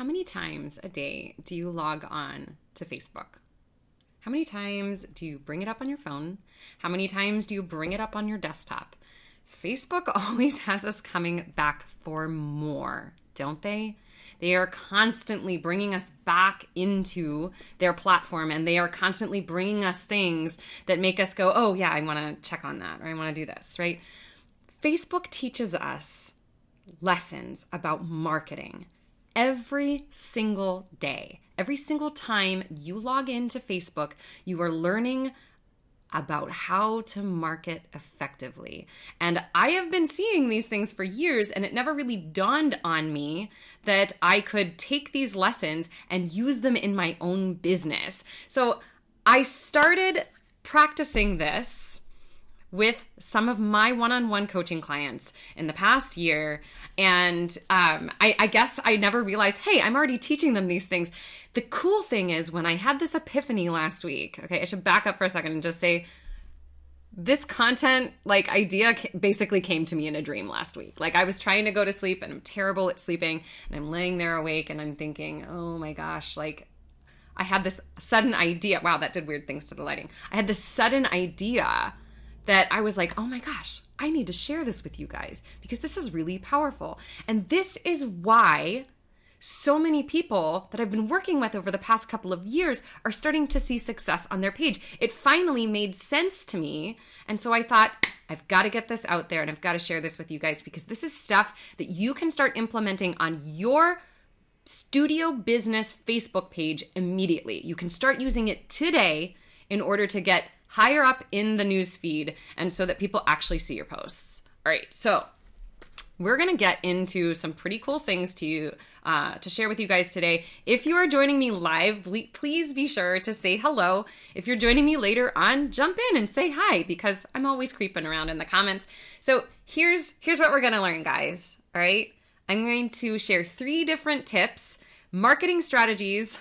How many times a day do you log on to Facebook? How many times do you bring it up on your phone? How many times do you bring it up on your desktop? Facebook always has us coming back for more, don't they? They are constantly bringing us back into their platform, and they are constantly bringing us things that make us go, oh yeah, I want to check on that, or I want to do this, right? Facebook teaches us lessons about marketing every single day. Every single time you log into Facebook, you are learning about how to market effectively. And I have been seeing these things for years, and it never really dawned on me that I could take these lessons and use them in my own business. So I started practicing this with some of my one-on-one coaching clients in the past year. And I guess I never realized, hey, I'm already teaching them these things. The cool thing is when I had this epiphany last week, okay, I should back up for a second and just say, this content idea basically came to me in a dream last week. I was trying to go to sleep and I'm terrible at sleeping, and I'm laying there awake and I'm thinking, oh my gosh, I had this sudden idea. Wow, that did weird things to the lighting. I had this sudden idea that I was like, oh my gosh, I need to share this with you guys because this is really powerful. And this is why so many people that I've been working with over the past couple of years are starting to see success on their page. It finally made sense to me. And so I thought, I've got to get this out there and I've got to share this with you guys because this is stuff that you can start implementing on your studio business Facebook page immediately. You can start using it today in order to get higher up in the newsfeed and so that people actually see your posts. All right, so we're going to get into some pretty cool things to share with you guys today. If you are joining me live, please be sure to say hello. If you're joining me later on, jump in and say hi because I'm always creeping around in the comments. So here's what we're going to learn, guys. All right, I'm going to share 3 different tips, marketing strategies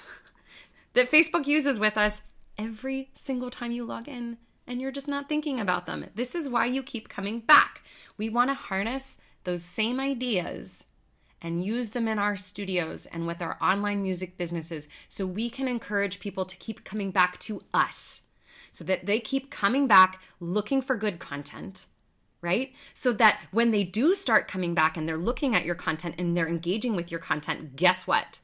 that Facebook uses with us every single time you log in and you're just not thinking about them. This is why you keep coming back. We want to harness those same ideas and use them in our studios and with our online music businesses so we can encourage people to keep coming back to us so that they keep coming back looking for good content, right? So that when they do start coming back and they're looking at your content and they're engaging with your content, guess what?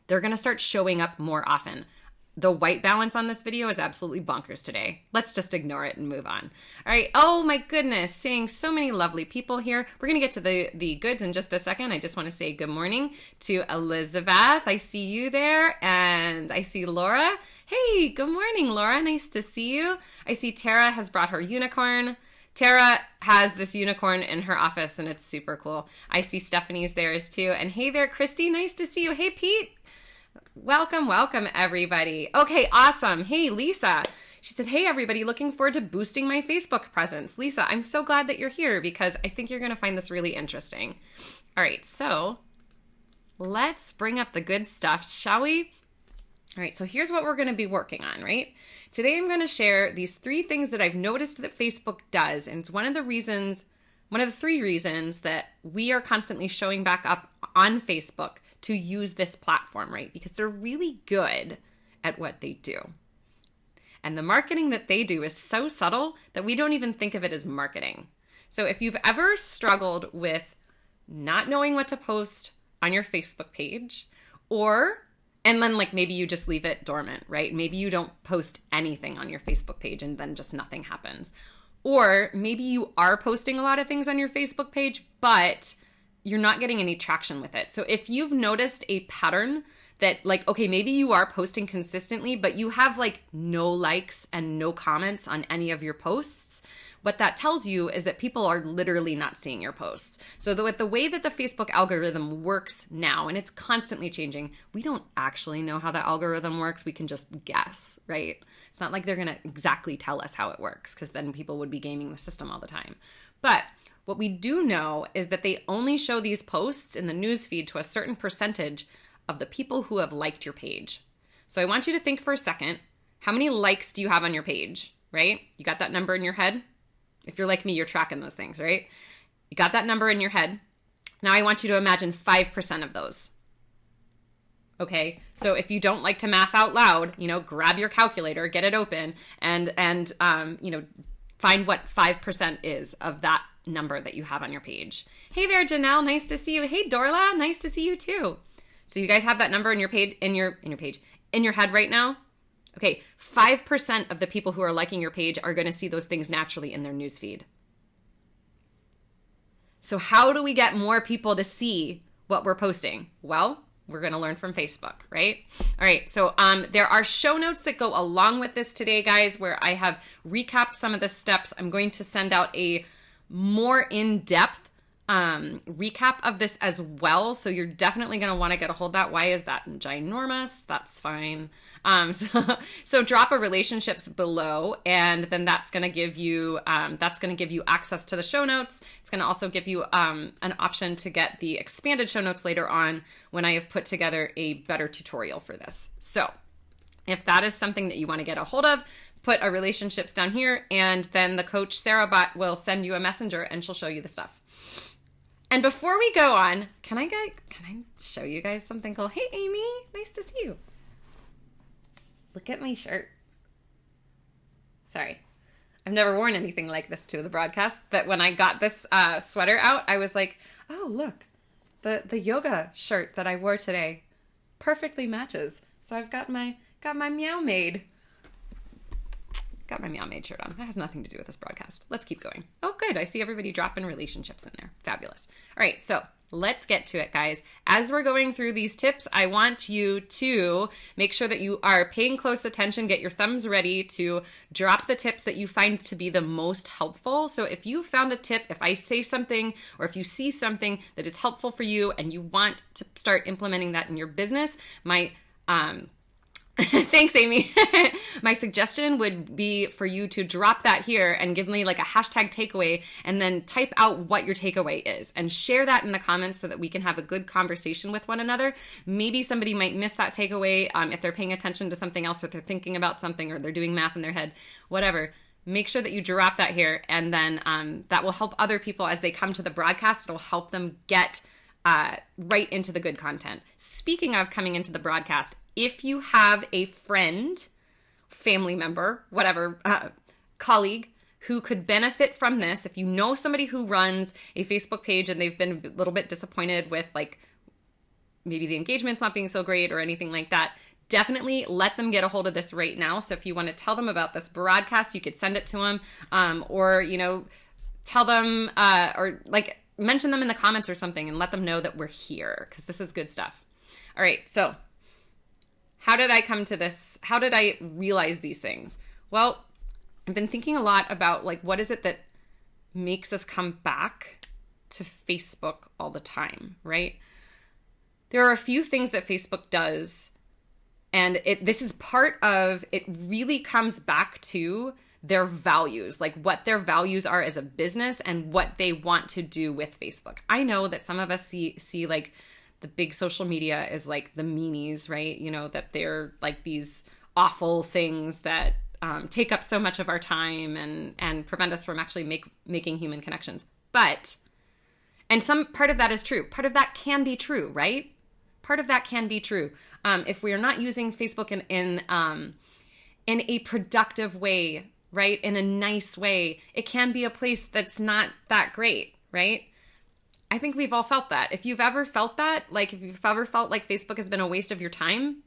They're going to start showing up more often. The white balance on this video is absolutely bonkers today. Let's just ignore it and move on. All right. Oh my goodness. Seeing so many lovely people here. We're going to get to the goods in just a second. I just want to say good morning to Elizabeth. I see you there. And I see Laura. Hey, good morning, Laura. Nice to see you. I see Tara has brought her unicorn. Tara has this unicorn in her office and it's super cool. I see Stephanie's there too. And hey there, Christy. Nice to see you. Hey, Pete. Welcome, everybody. Okay, awesome. Hey, Lisa. She said, hey, everybody, looking forward to boosting my Facebook presence. Lisa, I'm so glad that you're here because I think you're going to find this really interesting. All right, so let's bring up the good stuff, shall we? All right, so here's what we're going to be working on, right? Today I'm going to share these 3 things that I've noticed that Facebook does, and it's one of the 3 reasons that we are constantly showing back up on Facebook to use this platform, right? Because they're really good at what they do. And the marketing that they do is so subtle that we don't even think of it as marketing. So if you've ever struggled with not knowing what to post on your Facebook page, and then maybe you just leave it dormant, right? Maybe you don't post anything on your Facebook page and then just nothing happens. Or maybe you are posting a lot of things on your Facebook page, but you're not getting any traction with it. So if you've noticed a pattern that okay, maybe you are posting consistently, but you have no likes and no comments on any of your posts, what that tells you is that people are literally not seeing your posts. So with the way that the Facebook algorithm works now, and it's constantly changing, we don't actually know how the algorithm works. We can just guess, right? It's not like they're going to exactly tell us how it works because then people would be gaming the system all the time. But what we do know is that they only show these posts in the newsfeed to a certain percentage of the people who have liked your page. So I want you to think for a second, how many likes do you have on your page, right? You got that number in your head? If you're like me, you're tracking those things, right? You got that number in your head. Now I want you to imagine 5% of those. Okay, so if you don't like to math out loud, grab your calculator, get it open, and find what 5% is of that number that you have on your page. Hey there, Janelle, nice to see you. Hey, Dorla, nice to see you too. So you guys have that number in your page in your head right now? Okay, 5% of the people who are liking your page are going to see those things naturally in their newsfeed. So how do we get more people to see what we're posting? Well, we're going to learn from Facebook, right? All right, so there are show notes that go along with this today, guys, where I have recapped some of the steps. I'm going to send out a more in-depth recap of this as well. So you're definitely going to want to get a hold of that. Why is that ginormous? That's fine. So drop a relationships below, and then that's going to give you access to the show notes. It's going to also give you an option to get the expanded show notes later on when I have put together a better tutorial for this. So if that is something that you want to get a hold of, put a relationships down here, and then the coach Sarah bot will send you a messenger and she'll show you the stuff. And before we go on, can I show you guys something cool? Hey, Amy, nice to see you. Look at my shirt. Sorry, I've never worn anything like this to the broadcast, but when I got this sweater out, I was like, oh, look, the yoga shirt that I wore today perfectly matches. So I've got my Meow Maid. Got my Meow Maid shirt on. That has nothing to do with this broadcast. Let's keep going. Oh, good. I see everybody dropping relationships in there. Fabulous. All right, so let's get to it, guys. As we're going through these tips, I want you to make sure that you are paying close attention. Get your thumbs ready to drop the tips that you find to be the most helpful. So if you found a tip, if I say something, or if you see something that is helpful for you and you want to start implementing that in your business, thanks, Amy. My suggestion would be for you to drop that here and give me like a hashtag takeaway, and then type out what your takeaway is and share that in the comments so that we can have a good conversation with one another. Maybe somebody might miss that takeaway if they're paying attention to something else, or they're thinking about something, or they're doing math in their head, whatever. Make sure that you drop that here, and then that will help other people as they come to the broadcast. It'll help them get right into the good content. Speaking of coming into the broadcast, if you have a friend, family member, whatever, colleague who could benefit from this, if you know somebody who runs a Facebook page and they've been a little bit disappointed with like maybe the engagement's not being so great or anything like that, definitely let them get a hold of this right now. So if you want to tell them about this broadcast, you could send it to them, or tell them or like mention them in the comments or something and let them know that we're here, because this is good stuff. All right, so how did I come to this? How did I realize these things? Well, I've been thinking a lot about like, what is it that makes us come back to Facebook all the time, right? There are a few things that Facebook does, and this is part of, it really comes back to their values, like what their values are as a business and what they want to do with Facebook. I know that some of us see like the big social media is like the meanies, right? That they're like these awful things that take up so much of our time and prevent us from actually making human connections. And some part of that is true. Part of that can be true, right? Part of that can be true. If we are not using Facebook in a productive way, right? In a nice way, it can be a place that's not that great, right? I think we've all felt that. If you've ever felt that, like if you've ever felt like Facebook has been a waste of your time,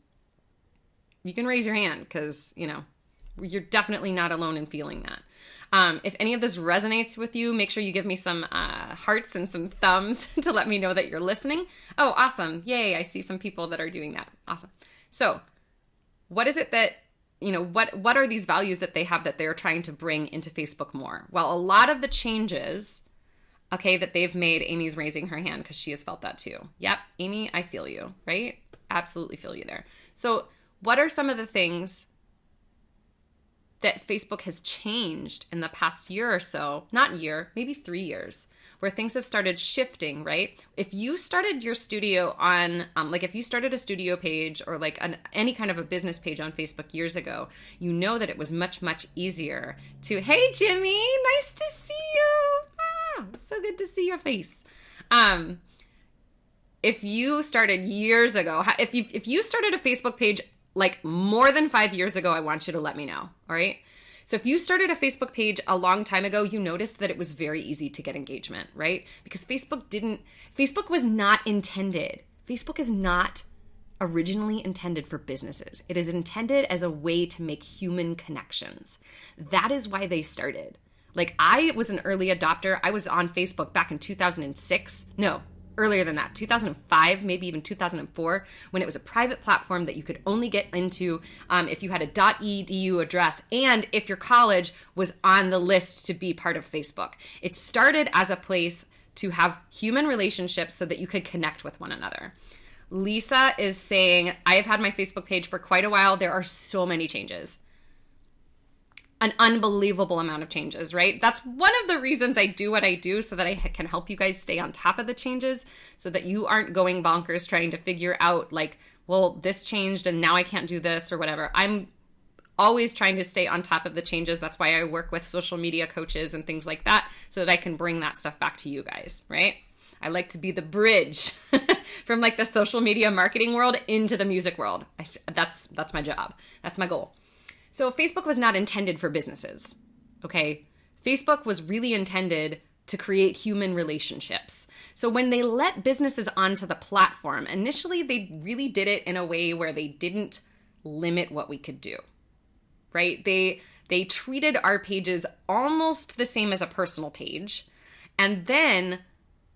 you can raise your hand, because, you're definitely not alone in feeling that. If any of this resonates with you, make sure you give me some hearts and some thumbs to let me know that you're listening. Oh, awesome. Yay. I see some people that are doing that. Awesome. So what is it that, what are these values that they have that they're trying to bring into Facebook more? Well, a lot of the changes, okay, that they've made, Amy's raising her hand because she has felt that too. Yep, Amy, I feel you, right? Absolutely feel you there. So what are some of the things that Facebook has changed in the past year or so? Not year, maybe 3 years, where things have started shifting, right? If you started your studio on, if you started a studio page or like any kind of a business page on Facebook years ago, you know that it was much, much easier to, hey, Jimmy, nice to see you. Ah, so good to see your face. if you started years ago, if you started a Facebook page like more than 5 years ago, I want you to let me know. All right. So if you started a Facebook page a long time ago, you noticed that it was very easy to get engagement, right? Because Facebook was not intended. Facebook is not originally intended for businesses. It is intended as a way to make human connections. That is why they started. Like, I was an early adopter. I was on Facebook back in 2006. No, earlier than that, 2005, maybe even 2004, when it was a private platform that you could only get into if you had a .edu address and if your college was on the list to be part of Facebook. It started as a place to have human relationships so that you could connect with one another. Lisa is saying, I have had my Facebook page for quite a while. There are so many changes. An unbelievable amount of changes, right? That's one of the reasons I do what I do, so that I can help you guys stay on top of the changes, so that you aren't going bonkers trying to figure out like, well, this changed and now I can't do this or whatever. I'm always trying to stay on top of the changes. That's why I work with social media coaches and things like that, so that I can bring that stuff back to you guys, right? I like to be the bridge from like the social media marketing world into the music world. That's my job. That's my goal. So Facebook was not intended for businesses, okay? Facebook was really intended to create human relationships. So when they let businesses onto the platform, initially they really did it in a way where they didn't limit what we could do, right? They treated our pages almost the same as a personal page. And then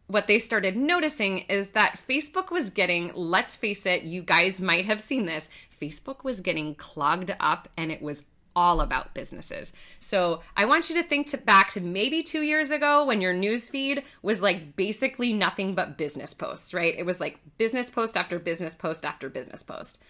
what they started noticing is that Facebook was getting, let's face it, you guys might have seen this, Facebook was getting clogged up and it was all about businesses. So I want you to think back to maybe 2 years ago when your newsfeed was like basically nothing but business posts, right? It was like business post after business post after business post.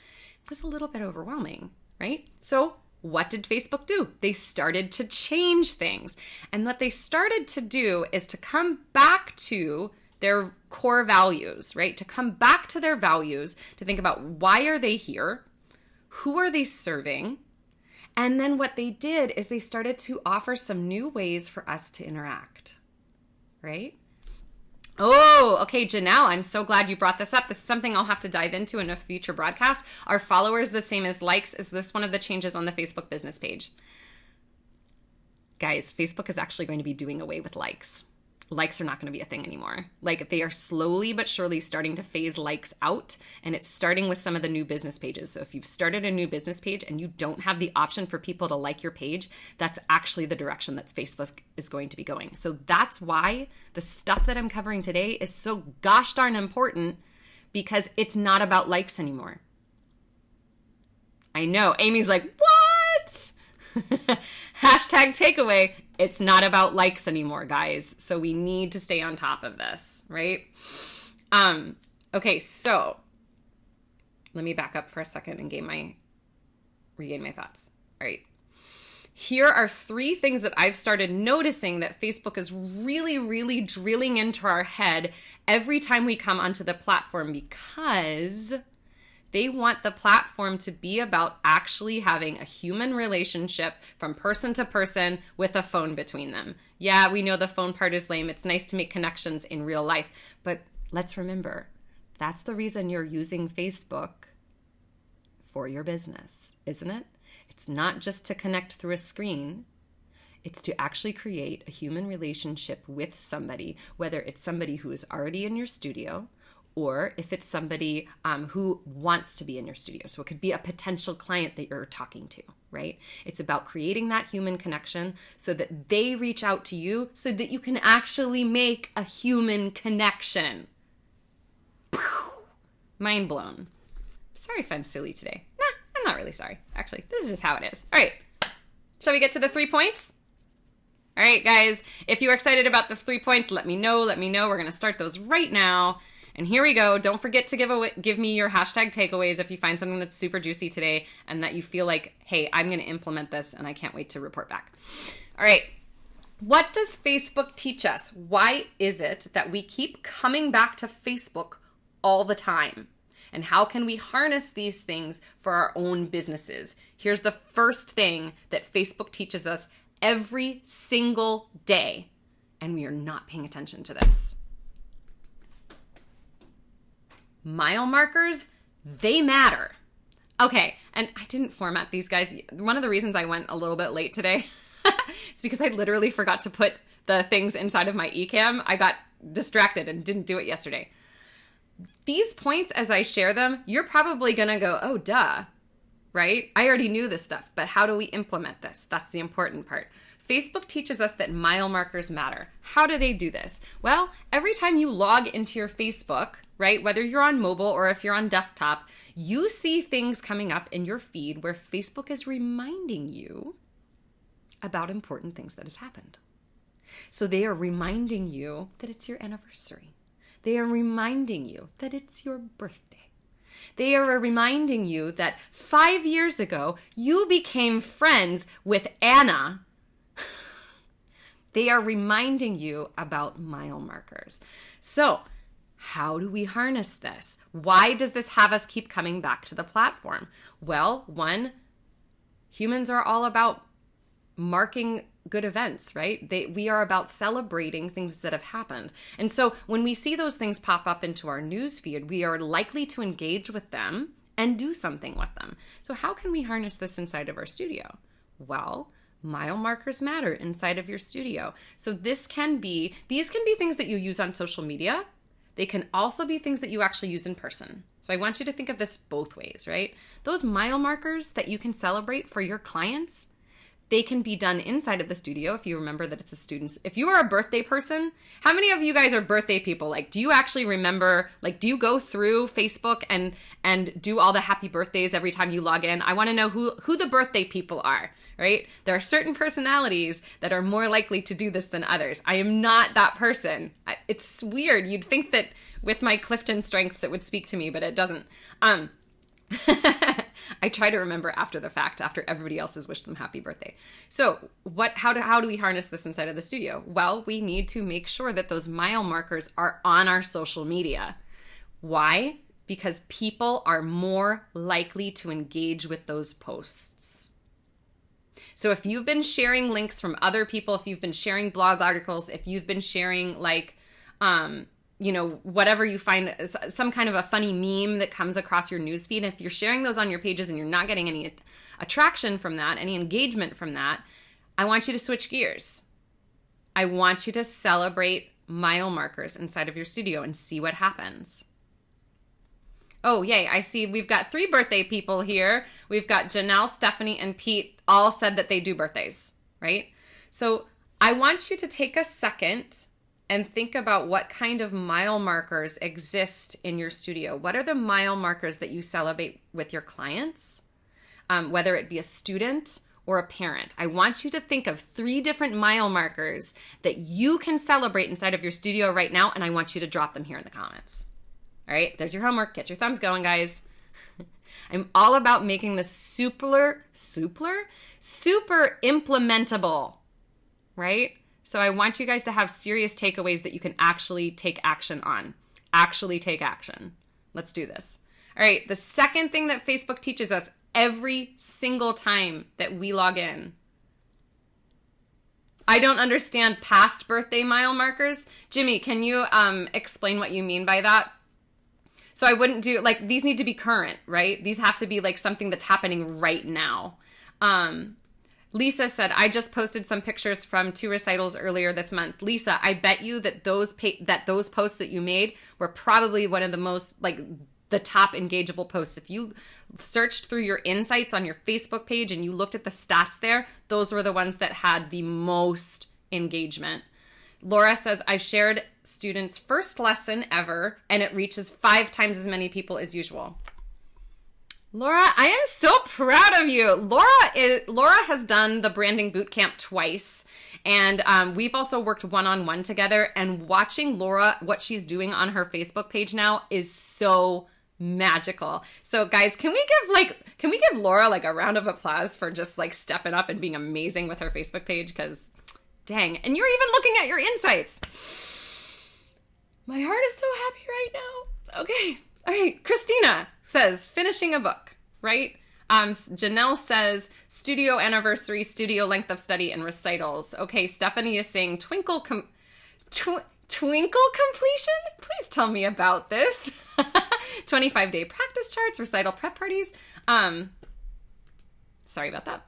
It was a little bit overwhelming, right? So what did Facebook do? They started to change things. And what they started to do is to come back to their core values, right? To come back to their values, to think about why are they here? Who are they serving? And then what they did is they started to offer some new ways for us to interact, right? Oh, okay, Janelle, I'm so glad you brought this up. This is something I'll have to dive into in a future broadcast. Are followers the same as likes? Is this one of the changes on the Facebook business page? Guys, Facebook is actually going to be doing away with likes. Likes are not going to be a thing anymore. Like, they are slowly but surely starting to phase likes out, and it's starting with some of the new business pages. So if you've started a new business page and you don't have the option for people to like your page, that's actually the direction that Facebook is going to be going. So that's why the stuff that I'm covering today is so gosh darn important, because it's not about likes anymore. I know. Amy's like, what? Hashtag takeaway. It's not about likes anymore, guys. So we need to stay on top of this, right? Okay, so let me back up for a second and regain my thoughts. All right. Here are 3 things that I've started noticing that Facebook is really, really drilling into our head every time we come onto the platform, because they want the platform to be about actually having a human relationship from person to person with a phone between them. Yeah, we know the phone part is lame. It's nice to make connections in real life. But let's remember, that's the reason you're using Facebook for your business, isn't it? It's not just to connect through a screen. It's to actually create a human relationship with somebody, whether it's somebody who is already in your studio, or if it's somebody who wants to be in your studio. So it could be a potential client that you're talking to, right? It's about creating that human connection so that they reach out to you so that you can actually make a human connection. Mind blown. Sorry if I'm silly today. Nah, I'm not really sorry. Actually, this is just how it is. All right. Shall we get to the 3 points? All right, guys. If you're excited about the 3 points, let me know. Let me know. We're going to start those right now. And here we go. Don't forget to give me your hashtag takeaways if you find something that's super juicy today and that you feel like, hey, I'm going to implement this and I can't wait to report back. All right. What does Facebook teach us? Why is it that we keep coming back to Facebook all the time? And how can we harness these things for our own businesses? Here's the first thing that Facebook teaches us every single day, and we are not paying attention to this. Mile markers, they matter. Okay, and I didn't format these guys. One of the reasons I went a little bit late today is because I literally forgot to put the things inside of my eCam. I got distracted and didn't do it yesterday. These points, as I share them, you're probably going to go, oh, duh, right? I already knew this stuff, but how do we implement this? That's the important part. Facebook teaches us that mile markers matter. How do they do this? Well, every time you log into your Facebook, right, whether you're on mobile or if you're on desktop, you see things coming up in your feed where Facebook is reminding you about important things that have happened. So they are reminding you that it's your anniversary. They are reminding you that it's your birthday. They are reminding you that 5 years ago, you became friends with Anna. They are reminding you about mile markers. So how do we harness this? Why does this have us keep coming back to the platform? Well, one, humans are all about marking good events, right? We are about celebrating things that have happened. And so when we see those things pop up into our newsfeed, we are likely to engage with them and do something with them. So how can we harness this inside of our studio? Well, mile markers matter inside of your studio. So these can be things that you use on social media. They can also be things that you actually use in person. So I want you to think of this both ways, right? Those mile markers that you can celebrate for your clients, they can be done inside of the studio if you remember that it's a student's. If you are a birthday person, how many of you guys are birthday people? Like, do you actually remember, like, do you go through Facebook and do all the happy birthdays every time you log in? I want to know who the birthday people are, right? There are certain personalities that are more likely to do this than others. I am not that person. It's weird. You'd think that with my Clifton strengths, it would speak to me, but it doesn't. I try to remember after the fact, after everybody else has wished them happy birthday. So how do we harness this inside of the studio? Well, we need to make sure that those mile markers are on our social media. Why? Because people are more likely to engage with those posts. So if you've been sharing links from other people, if you've been sharing blog articles, if you've been sharing whatever you find, some kind of a funny meme that comes across your newsfeed, if you're sharing those on your pages and you're not getting any attraction from that, any engagement from that, I want you to switch gears. I want you to celebrate mile markers inside of your studio and see what happens. Oh, yay. I see we've got 3 birthday people here. We've got Janelle, Stephanie, and Pete all said that they do birthdays, right? So I want you to take a second and think about what kind of mile markers exist in your studio. What are the mile markers that you celebrate with your clients, whether it be a student or a parent? I want you to think of 3 different mile markers that you can celebrate inside of your studio right now, and I want you to drop them here in the comments. All right, there's your homework. Get your thumbs going, guys. I'm all about making this super implementable, right? So I want you guys to have serious takeaways that you can actually take action on. Actually take action. Let's do this. All right, the second thing that Facebook teaches us every single time that we log in. I don't understand past birthday mile markers. Jimmy, can you explain what you mean by that? So I wouldn't do, like, these need to be current, right? These have to be like something that's happening right now. Lisa said, I just posted some pictures from 2 recitals earlier this month. Lisa, I bet you that those posts that you made were probably one of the most, like, the top engageable posts. If you searched through your insights on your Facebook page and you looked at the stats there, those were the ones that had the most engagement. Laura says, I've shared students' first lesson ever, and it reaches 5 times as many people as usual. Laura, I am so proud of you. Laura has done the branding bootcamp twice, and we've also worked one-on-one together, and watching Laura, what she's doing on her Facebook page now is so magical. So guys, can we give Laura like a round of applause for just like stepping up and being amazing with her Facebook page? Because dang, and you're even looking at your insights. My heart is so happy right now. Okay. All right. Christina says, finishing a book, right? Janelle says, studio anniversary, studio length of study, and recitals. Okay. Stephanie is saying twinkle completion? Please tell me about this. 25-day practice charts, recital prep parties. Sorry about that.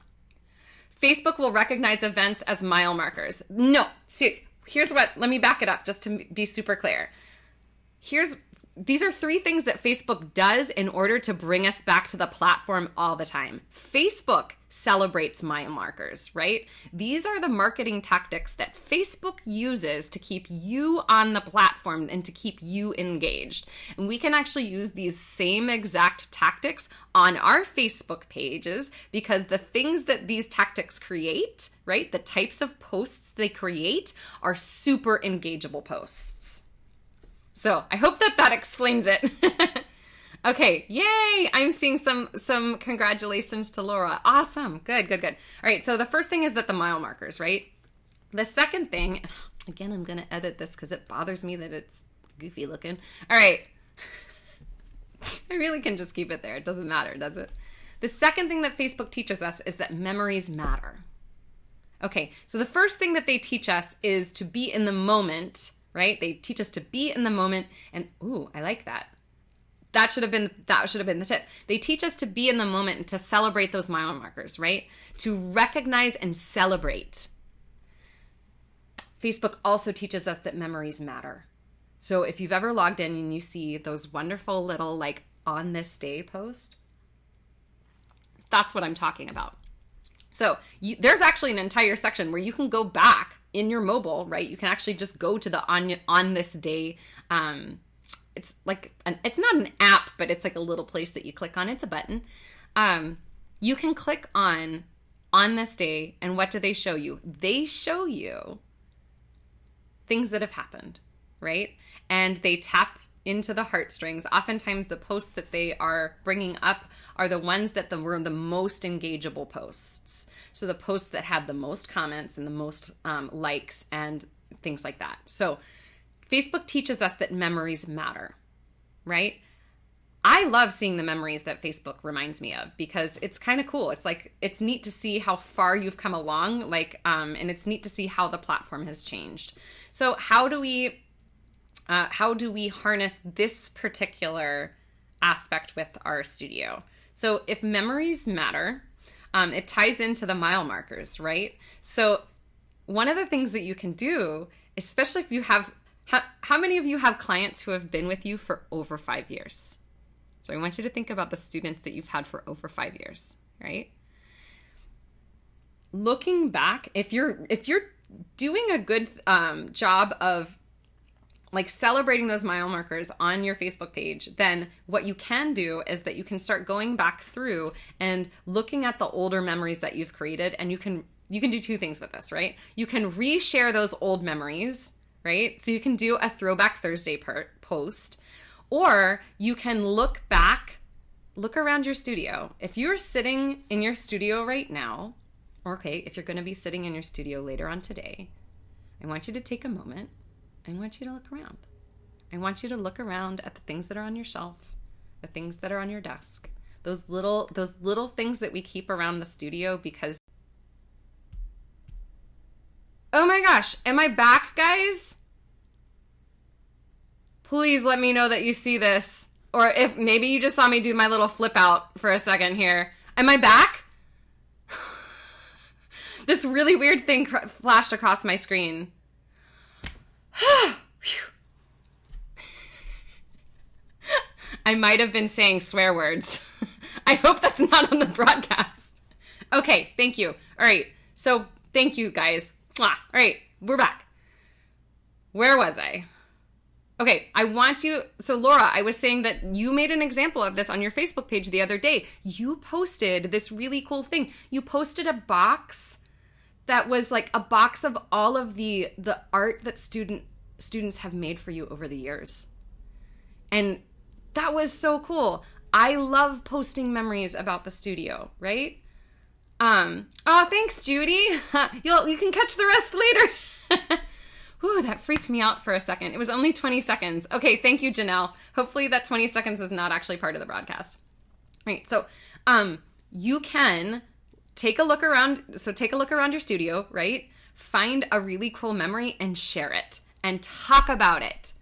Facebook will recognize events as mile markers. No, see, let me back it up just to be super clear. These are 3 things that Facebook does in order to bring us back to the platform all the time. Facebook celebrates mile markers, right? These are the marketing tactics that Facebook uses to keep you on the platform and to keep you engaged. And we can actually use these same exact tactics on our Facebook pages because the things that these tactics create, right, the types of posts they create are super engageable posts. So I hope that explains it. Okay, yay! I'm seeing some congratulations to Laura. Awesome, good. All right, so the first thing is that the mile markers, right? The second thing, again, I'm gonna edit this because it bothers me that it's goofy looking. All right, I really can just keep it there. It doesn't matter, does it? The second thing that Facebook teaches us is that memories matter. Okay, so the first thing that they teach us is to be in the moment, right? They teach us to be in the moment, and ooh, I like that. That should have been the tip. They teach us to be in the moment and to celebrate those mile markers, right? To recognize and celebrate. Facebook also teaches us that memories matter. So if you've ever logged in and you see those wonderful little like on this day post, that's what I'm talking about. So there's actually an entire section where you can go back in your mobile, right? You can actually just go to the on this day. It's like it's not an app, but it's like a little place that you click on. It's a button. You can click on this day, and what do they show you? They show you things that have happened, right? And they tap into the heartstrings. Oftentimes the posts that they are bringing up are the ones that were the most engageable posts. So the posts that had the most comments and the most likes and things like that. So Facebook teaches us that memories matter, right? I love seeing the memories that Facebook reminds me of because it's kind of cool. It's like, it's neat to see how far you've come along, like, and it's neat to see how the platform has changed. So how do we harness this particular aspect with our studio? So if memories matter, it ties into the mile markers, right? So one of the things that you can do, especially if you have, how many of you have clients who have been with you for over 5 years? So I want you to think about the students that you've had for over 5 years, right? Looking back, if you're doing a good job of like celebrating those mile markers on your Facebook page, then what you can do is that you can start going back through and looking at the older memories that you've created, and you can do 2 things with this, right? You can reshare those old memories, right? So you can do a Throwback Thursday post, or you can look around your studio. If you're sitting in your studio right now, or okay, if you're going to be sitting in your studio later on today, I want you to take a moment. I want you to look around. I want you to look around at the things that are on your shelf, the things that are on your desk, those little things that we keep around the studio because... Oh my gosh, am I back, guys? Please let me know that you see this. Or if maybe you just saw me do my little flip out for a second here. Am I back? This really weird thing flashed across my screen. I might have been saying swear words. I hope that's not on the broadcast. Okay, thank you. All right, so thank you, guys. All right, we're back. Where was I? Okay, so Laura, I was saying that you made an example of this on your Facebook page the other day. You posted this really cool thing. You posted a box that was like a box of all of the art that students have made for you over the years. And that was so cool. I love posting memories about the studio, right? Oh, thanks, Judy. You can catch the rest later. Whew, that freaked me out for a second. It was only 20 seconds. Okay, thank you, Janelle. Hopefully that 20 seconds is not actually part of the broadcast. Right, so you can take a look around. So take a look around your studio, right? Find a really cool memory and share it and talk about it.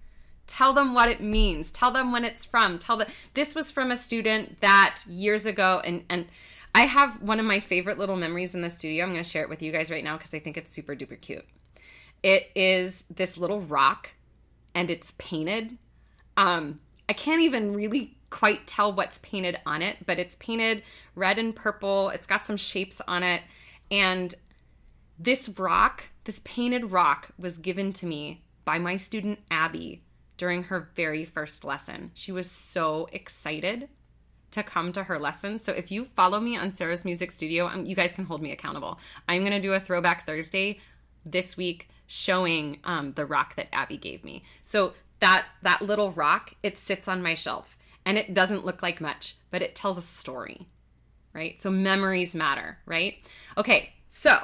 Tell them what it means. Tell them when it's from. This was from a student that years ago, and I have one of my favorite little memories in the studio. I'm going to share it with you guys right now because I think it's super duper cute. It is this little rock, and it's painted. I can't even really quite tell what's painted on it, but it's painted red and purple. It's got some shapes on it. And this rock, this painted rock, was given to me by my student Abby during her very first lesson. She was so excited to come to her lesson. So if you follow me on Sarah's Music Studio, you guys can hold me accountable. I'm going to do a Throwback Thursday this week showing the rock that Abby gave me. So that little rock, it sits on my shelf, and it doesn't look like much, but it tells a story, right? So memories matter, right? Okay, so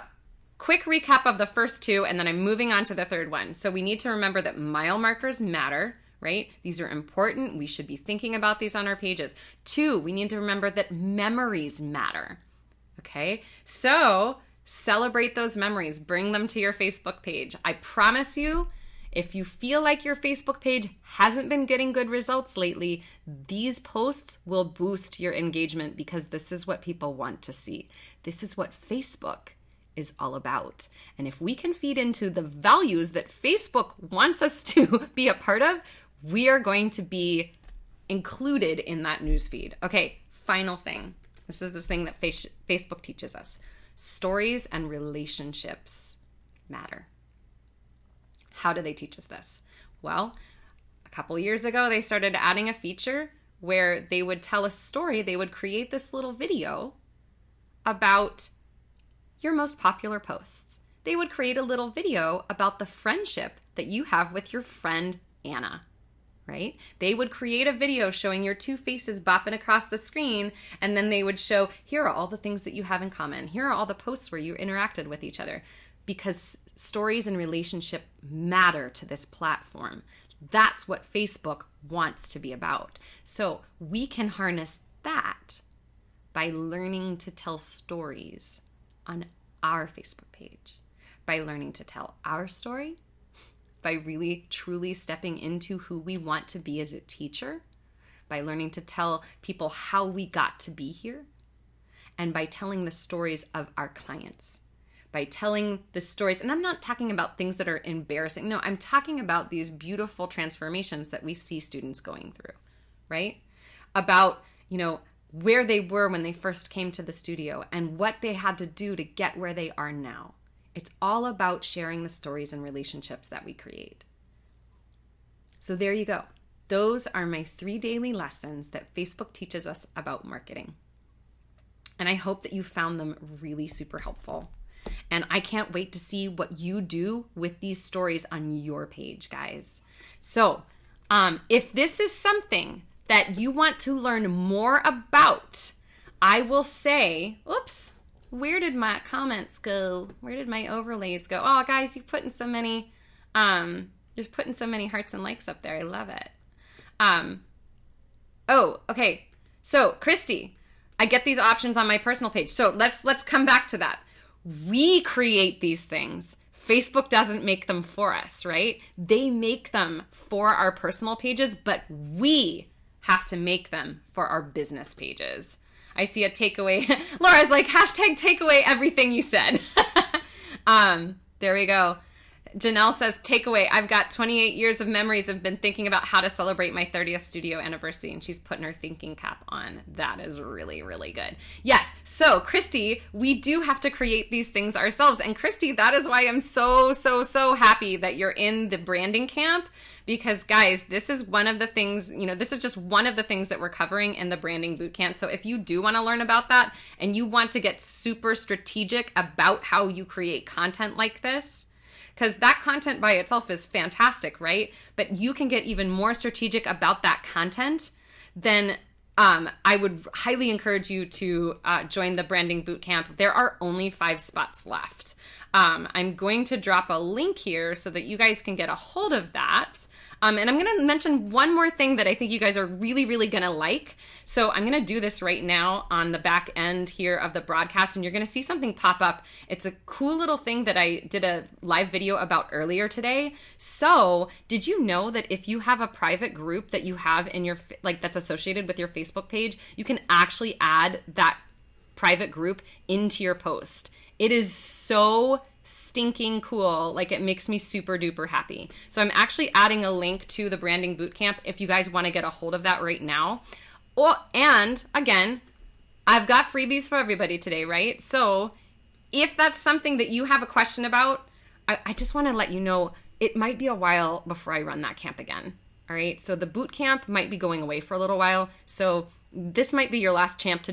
quick recap of the first two, and then I'm moving on to the third one. So we need to remember that mile markers matter, right? These are important. We should be thinking about these on our pages. 2, we need to remember that memories matter, okay? So celebrate those memories. Bring them to your Facebook page. I promise you, if you feel like your Facebook page hasn't been getting good results lately, these posts will boost your engagement because this is what people want to see. This is what Facebook is all about. And if we can feed into the values that Facebook wants us to be a part of, we are going to be included in that newsfeed. Okay, final thing. This is the thing that Facebook teaches us. Stories and relationships matter. How do they teach us this? Well, a couple years ago, they started adding a feature where they would tell a story. They would create this little video about your most popular posts. They would create a little video about the friendship that you have with your friend Anna, right? They would create a video showing your two faces bopping across the screen, and then they would show, here are all the things that you have in common. Here are all the posts where you interacted with each other. Because stories and relationship matter to this platform. That's what Facebook wants to be about. So we can harness that by learning to tell stories on our Facebook page, by learning to tell our story, by really truly stepping into who we want to be as a teacher, by learning to tell people how we got to be here, and by telling the stories of our clients. By telling the stories, and I'm not talking about things that are embarrassing. No, I'm talking about these beautiful transformations that we see students going through, right? About, where they were when they first came to the studio and what they had to do to get where they are now. It's all about sharing the stories and relationships that we create. So there you go. Those are my 3 daily lessons that Facebook teaches us about marketing. And I hope that you found them really super helpful. And I can't wait to see what you do with these stories on your page, guys. So if this is something that you want to learn more about, I will say, oops, where did my comments go? Where did my overlays go? Oh, guys, you're putting so many hearts and likes up there. I love it. Oh, okay. So, Christy, I get these options on my personal page. So let's come back to that. We create these things. Facebook doesn't make them for us, right? They make them for our personal pages, but we have to make them for our business pages. I see a takeaway. Laura's like, #takeaway everything you said. There we go. Janelle says, takeaway, I've got 28 years of memories of been thinking about how to celebrate my 30th studio anniversary, and she's putting her thinking cap on. That is really, really good. Yes, so Christy, we do have to create these things ourselves. And Christy, that is why I'm so, so, so happy that you're in the branding camp, because guys, this is one of the things, this is just one of the things that we're covering in the branding bootcamp. So if you do want to learn about that and you want to get super strategic about how you create content like this, because that content by itself is fantastic, right? But you can get even more strategic about that content, then I would highly encourage you to join the Branding Bootcamp. There are only 5 spots left. I'm going to drop a link here so that you guys can get a hold of that. And I'm going to mention one more thing that I think you guys are really, really going to like. So I'm going to do this right now on the back end here of the broadcast, and you're going to see something pop up. It's a cool little thing that I did a live video about earlier today. So did you know that if you have a private group that you have in your, like that's associated with your Facebook page, you can actually add that private group into your post? It is so stinking cool. Like, it makes me super duper happy. So I'm actually adding a link to the branding bootcamp if you guys want to get a hold of that right now. And again, I've got freebies for everybody today, right? So if that's something that you have a question about, I just want to let you know it might be a while before I run that camp again. All right. So the boot camp might be going away for a little while. So this might be your last chance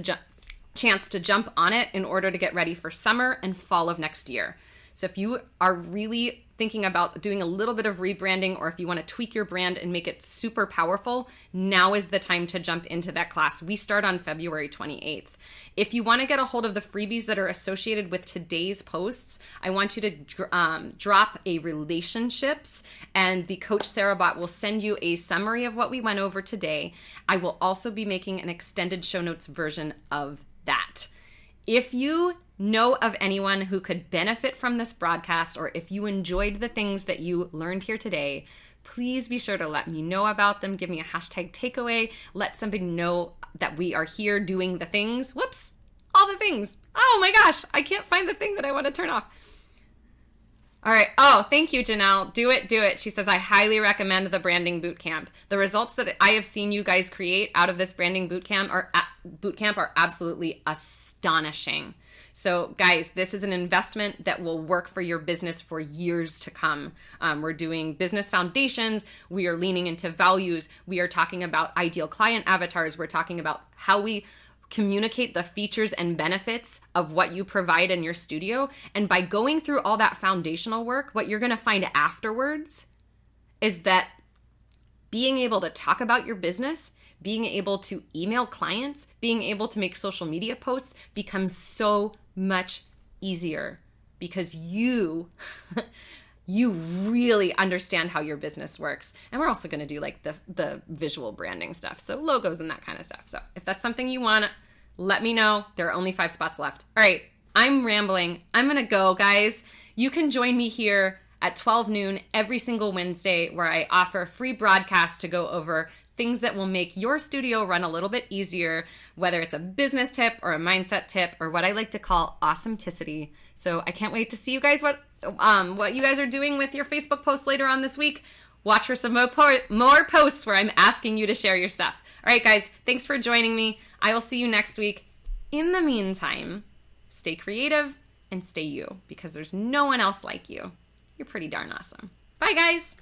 to jump on it in order to get ready for summer and fall of next year. So if you are really thinking about doing a little bit of rebranding, or if you want to tweak your brand and make it super powerful, now is the time to jump into that class. We start on February 28th. If you want to get a hold of the freebies that are associated with today's posts, I want you to drop a relationships, and the Coach Sarah bot will send you a summary of what we went over today. I will also be making an extended show notes version of that. If you know of anyone who could benefit from this broadcast, or if you enjoyed the things that you learned here today, please be sure to let me know about them. Give me a hashtag takeaway. Let somebody know that we are here doing the things. Whoops, all the things. Oh my gosh, I can't find the thing that I want to turn off. All right. Oh, thank you, Janelle. Do it. She says, I highly recommend the branding bootcamp. The results that I have seen you guys create out of this branding bootcamp are absolutely astonishing. So guys, this is an investment that will work for your business for years to come. We're doing business foundations. We are leaning into values. We are talking about ideal client avatars. We're talking about how we communicate the features and benefits of what you provide in your studio. And by going through all that foundational work, what you're going to find afterwards is that being able to talk about your business, being able to email clients, being able to make social media posts becomes so much easier because you really understand how your business works. And we're also going to do like the visual branding stuff, so logos and that kind of stuff. So if that's something you want, let me know. There are only 5 spots left. All right, I'm rambling. I'm going to go, guys. You can join me here at 12 noon every single Wednesday, where I offer free broadcasts to go over things that will make your studio run a little bit easier, whether it's a business tip or a mindset tip or what I like to call awesometicity. So I can't wait to see you guys what you guys are doing with your Facebook posts later on this week. Watch for some more posts where I'm asking you to share your stuff. All right, guys, thanks for joining me. I will see you next week. In the meantime, stay creative and stay you, because there's no one else like you. You're pretty darn awesome. Bye, guys.